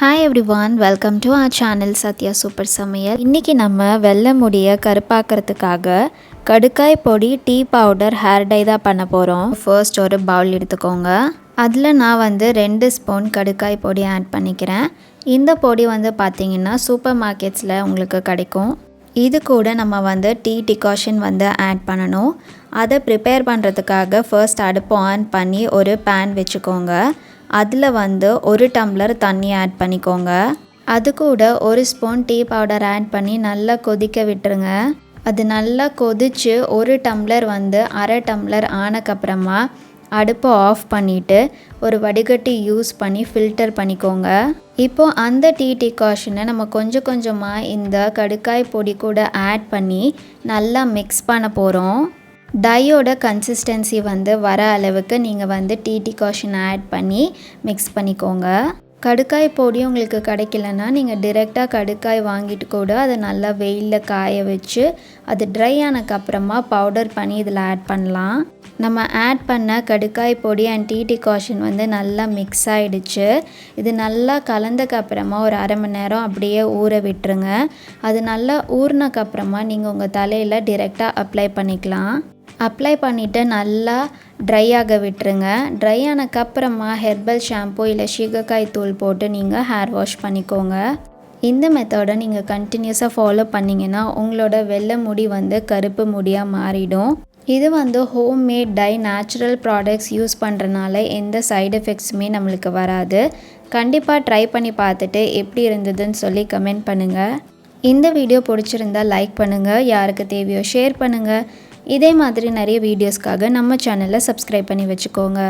Hi everyone, welcome to our channel Sathya super சமையல். இன்றைக்கி நம்ம வெள்ளை முடியை கருப்பாக்கிறதுக்காக கடுக்காய் பொடி, டீ பவுடர், ஹேர் டை தான் பண்ண போகிறோம். ஃபர்ஸ்ட் ஒரு பவுல் எடுத்துக்கோங்க. அதில் நான் 2 ஸ்பூன் கடுக்காய் பொடி ஆட் பண்ணிக்கிறேன். இந்த பொடி பார்த்திங்கன்னா சூப்பர் மார்க்கெட்ஸில் உங்களுக்கு கிடைக்கும். இது கூட நம்ம டீ டிகாஷன் ஆட் பண்ணணும். அதை ப்ரிப்பேர் பண்ணுறதுக்காக ஃபர்ஸ்ட் அடுப்பு ஆன் பண்ணி ஒரு பேன் வச்சுக்கோங்க. அதில் 1 டம்ளர் தண்ணி ஆட் பண்ணிக்கோங்க. அது கூட 1 ஸ்பூன் டீ பவுடர் ஆட் பண்ணி நல்லா கொதிக்க விட்டுருங்க. அது நல்லா கொதித்து 1 டம்ளர் அரை டம்ளர் ஆனக்கப்புறமா அடுப்பை ஆஃப் பண்ணிவிட்டு ஒரு வடிகட்டி யூஸ் பண்ணி ஃபில்டர் பண்ணிக்கோங்க. இப்போது அந்த டீ டிகாஷனை நம்ம கொஞ்சம் கொஞ்சமாக இந்த கடுக்காய் பொடி கூட ஆட் பண்ணி நல்லா மிக்ஸ் பண்ண போகிறோம். டையோட கன்சிஸ்டன்சி வர அளவுக்கு நீங்கள் டீ டிகாஷன் ஆட் பண்ணி மிக்ஸ் பண்ணிக்கோங்க. கடுக்காய் பொடி உங்களுக்கு கிடைக்கலன்னா நீங்கள் டிரெக்டாக கடுக்காய் வாங்கிட்டு கூட அதை நல்லா வெயிலில் காய வச்சு அது ட்ரை ஆனதுக்கப்புறமா பவுடர் பண்ணி இதில் ஆட் பண்ணலாம். நம்ம ஆட் பண்ண கடுக்காய் பொடி அண்ட் டீ டிகாஷன் நல்லா மிக்ஸ் ஆகிடுச்சு. இது நல்லா கலந்தக்கப்புறமா ஒரு அரை மணி நேரம் அப்படியே ஊற விட்டுருங்க. அது நல்லா ஊறினக்கப்புறமா நீங்கள் உங்கள் தலையில் டிரெக்டாக அப்ளை பண்ணிக்கலாம். அப்ளை பண்ணிவிட்டு நல்லா ட்ரை ஆக விட்டுருங்க. ட்ரை ஆனதுக்கப்புறமா ஹெர்பல் ஷாம்பு இல்லை சீகக்காய் தூள் போட்டு நீங்கள் ஹேர் வாஷ் பண்ணிக்கோங்க. இந்த மெத்தடை நீங்கள் கண்டினியூஸாக ஃபாலோ பண்ணிங்கன்னா உங்களோட வெள்ளை முடி கருப்பு முடியாக மாறிடும். இது homemade dye natural products use பண்ணுறனால எந்த சைடு எஃபெக்ட்ஸுமே நம்மளுக்கு வராது. கண்டிப்பாக ட்ரை பண்ணி பார்த்துட்டு எப்படி இருந்ததுன்னு சொல்லி கமெண்ட் பண்ணுங்கள். இந்த வீடியோ பிடிச்சிருந்தால் லைக் பண்ணுங்கள், யாருக்கு தேவையோ ஷேர் பண்ணுங்கள். இதே மாதிரி நிறைய வீடியோஸ்க்காக நம்ம சேனலை சப்ஸ்கிரைப் பண்ணி வச்சுக்கோங்க.